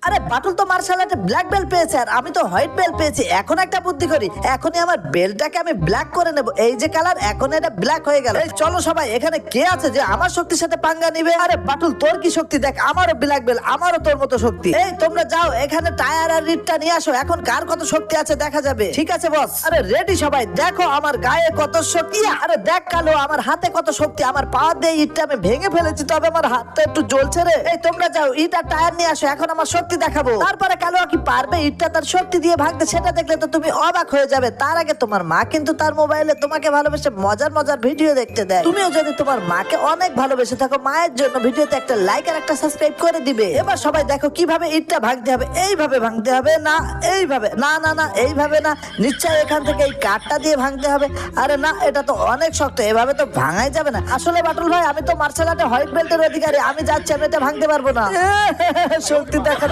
আরে বাটুল তো martial আর্টে black belt পেয়েছে আর আমি তো হোয়াইট বেল্ট পেয়েছি। এখন একটা বুদ্ধি করি, এখনই আমার বেল্টটাকে আমি ব্ল্যাক করে নেব। এই যে কালার, এখন এটা ব্ল্যাক হয়ে গেল। এই চলো সবাই, এখানে কে আছে যে আমার শক্তির সাথে পাঙ্গা নিবে? আরে বাটুল তোর কি শক্তি দেখ, আমারও ব্ল্যাক বেল্ট, আমারও তোর মতো শক্তি। এই তোমরা যাও এখানে টায়ার আর রিটটা নিয়ে আসো, এখন কার কত শক্তি আছে দেখা যাবে। ঠিক আছে বস। আরে রেডি সবাই, দেখো আমার গায়ে কত শক্তি। আরে দেখ কালো, আমার হাতে কত শক্তি। আমার পা দিয়ে ইটটা আমি ভেঙে ফেলেছি, তবে আমার হাতটা একটু জ্বলছে রে। এই তোমরা যাও ইট আর টায়ার নিয়ে আসো, এখন আমার শক্তি দেখাবো। তারপরে কালো কি পারবে ইটটা তার শক্তি দিয়ে ভাঙতে, সেটা দেখলে তো তুমি অবাক হয়ে যাবে। তার আগে তোমার মা কিন্তু তার মোবাইলে তোমাকে ভালোবেসে মজার মজার ভিডিও দেখতে দেয়। তুমিও যদি তোমার মাকে অনেক ভালোবেসে থাকো, মায়ের জন্য ভিডিওতে একটা লাইক আর একটা সাবস্ক্রাইব করে দিবে। এবার সবাই দেখো কিভাবে ইটটা ভাঙতে হবে। এইভাবে ভাঙতে হবে না, এইভাবে না, না না এইভাবে না, নিশ্চয় এখান থেকে এই কাঠটা দিয়ে ভাঙতে হবে। আরে না, এটা তো অনেক শক্ত, এভাবে তো ভাঙাই যাবে না। আসলে বাটুল ভাই, আমি তো মার্শাল আর্টে হোয়াইট বেল্টের অধিকারী, আমি যাচ্ছি, আমি এটা ভাঙতে পারবো না। শক্তি দেখা